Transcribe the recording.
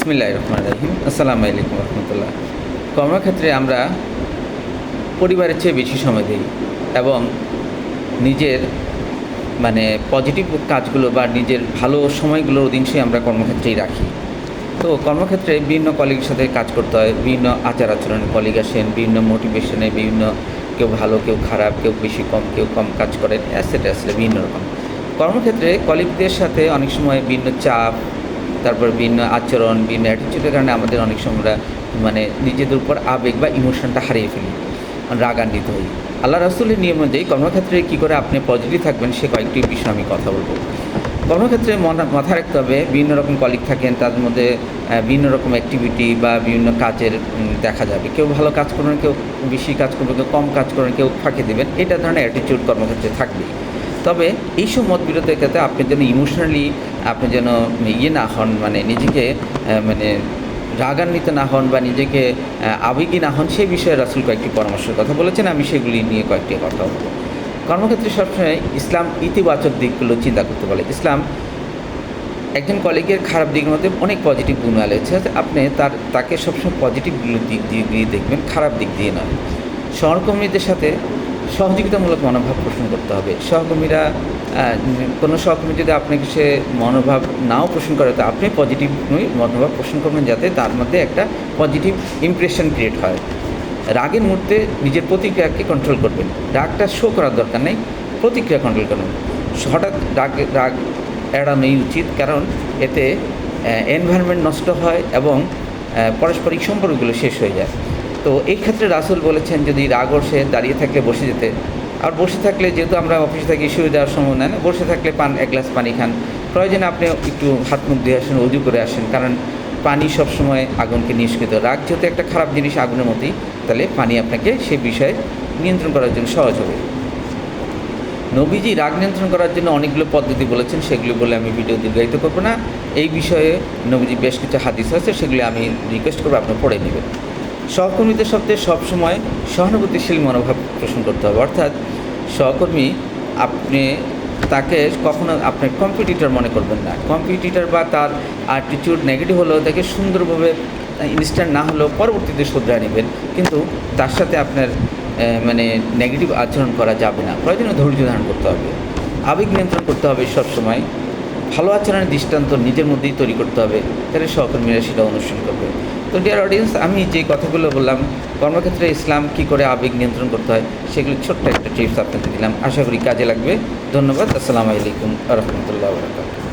বিসমিল্লাহির রহমানির রহিম। আসসালামু আলাইকুম রহমতুল্লাহ। কর্মক্ষেত্রে আমরা পরিবারের চেয়ে বেশি সময় দিই এবং নিজের পজিটিভ কাজগুলো বা নিজের ভালো সময়গুলো অধিকাংশই আমরা কর্মক্ষেত্রেই রাখি। তো কর্মক্ষেত্রে বিভিন্ন কলিগের সাথে কাজ করতে হয়, বিভিন্ন আচার আচরণে কলিগ আসেন, বিভিন্ন মোটিভেশনে, বিভিন্ন কেউ ভালো কেউ খারাপ, কেউ বেশি কম কেউ কম কাজ করেন, আসলে বিভিন্ন রকম। কর্মক্ষেত্রে কলিগদের সাথে অনেক সময় বিভিন্ন চাপ, তারপর বিভিন্ন আচরণ, বিভিন্ন অ্যাটিটিউডের কারণে আমাদের অনেক সময় আমরা নিজেদের উপর আবেগ বা ইমোশনটা হারিয়ে ফেলি, রাগান্বিত হই। আল্লাহ রাসূলের নিয়ম অনুযায়ী কর্মক্ষেত্রে কী করে আপনি পজিটিভ থাকবেন সে কয়েকটি বিষয় আমি কথা বলবো। কর্মক্ষেত্রে মাথায় রাখতে হবে বিভিন্ন রকম কলিগ থাকেন, তাদের মধ্যে বিভিন্ন রকম অ্যাক্টিভিটি বা বিভিন্ন কাজের দেখা যাবে। কেউ ভালো কাজ করবেন, কেউ বেশি কাজ করবেন, কেউ কম কাজ করবেন, কেউ ফাঁকি দেবেন। এটা ধরনের অ্যাটিটিউড কর্মক্ষেত্রে থাকবেই। তবে এইসব মতবিরোধের ক্ষেত্রে আপনি যেন ইমোশনালি আপনি যেন না হন, নিজেকে রাগান্বিত না হন বা নিজেকে আবেগী না হন, সেই বিষয়ে রাসূল কয়েকটি পরামর্শের কথা বলেছেন। আমি সেগুলি নিয়ে কয়েকটি কথা বলব। কর্মক্ষেত্রে সবসময় ইসলাম ইতিবাচক দিকগুলো চিন্তা করতে বলে। ইসলাম একজন কলিগের খারাপ দিকের মধ্যে অনেক পজিটিভ গুণ রয়েছে, আপনি তাকে সবসময় পজিটিভগুলো দিক দিয়ে দেখবেন, খারাপ দিক দিয়ে নয়। সহকর্মীদের সাথে সহযোগিতামূলক মনোভাব পোষণ করতে হবে। কোনো সহকর্মী যদি আপনাকে সে মনোভাব নাও পোষণ করে, তো আপনি পজিটিভ মনোভাব পোষণ করবেন, যাতে তার মধ্যে একটা পজিটিভ ইমপ্রেশন ক্রিয়েট হয়। রাগের মুহূর্তে নিজের প্রতিক্রিয়াকে কন্ট্রোল করবেন। রাগটা শো করার দরকার নেই, প্রতিক্রিয়া কন্ট্রোল করবেন। হঠাৎ রাগ এড়ানোই উচিত, কারণ এতে এনভায়রনমেন্ট নষ্ট হয় এবং পারস্পরিক সম্পর্কগুলো শেষ হয়ে যায়। তো এই ক্ষেত্রে রাসূল বলেছেন, যদি রাগ ওঠে দাঁড়িয়ে থাকলে বসে যেতে। আর বসে থাকলে, যেহেতু আমরা অফিস থেকে শুয়ে দেওয়ার সময় নেন, বসে থাকলে এক গ্লাস পানি খান। প্রয়োজনে আপনি একটু হাত মুখ ধুয়ে আসেন, উজু করে আসেন, কারণ পানি সবসময় আগুনকে নিষ্কৃত। রাগ যেহেতু একটা খারাপ জিনিস, আগুনের মতোই, তাহলে পানি আপনাকে সে বিষয়ে নিয়ন্ত্রণ করার জন্য সহজ হবে। নবীজি রাগ নিয়ন্ত্রণ করার জন্য অনেকগুলো পদ্ধতি বলেছেন, সেগুলি বলে আমি ভিডিও দীর্ঘায়িত করবো না। এই বিষয়ে নবীজি বেশ কিছু হাদিস আছে, সেগুলি আমি রিকোয়েস্ট করবো আপনি পড়ে নেবেন। সহকর্মীদের সাথে সবসময় সহানুভূতিশীল মনোভাব পোষণ করতে হবে, অর্থাৎ সহকর্মী তাকে কখনো আপনার কম্পিটিটর মনে করবেন না। কম্পিটিটর বা তার অ্যাটিটিউড নেগেটিভ হলেও তাকে সুন্দরভাবে ইনস্ট্যান্ট না হলেও পরবর্তীতে শুধরে নেবেন, কিন্তু তার সাথে আপনার নেগেটিভ আচরণ করা যাবে না। প্রয়োজনে ধৈর্য ধারণ করতে হবে, আবেগ নিয়ন্ত্রণ করতে হবে। সবসময় ভালো আচরণের দৃষ্টান্ত নিজের মধ্যেই তৈরি করতে হবে, তাহলে সহকর্মীরা সেটা অনুসরণ করবে। তো ডিয়ার অডিয়েন্স, আমি যে কথাগুলো বললাম কর্মক্ষেত্রে ইসলাম কী করে আবেগ নিয়ন্ত্রণ করতে হয়, সেগুলো ছোট্ট একটা টিপস আপনাকে দিলাম, আশা করি কাজে লাগবে। ধন্যবাদ। আসসালামু আলাইকুম রহমতুল্লাহ।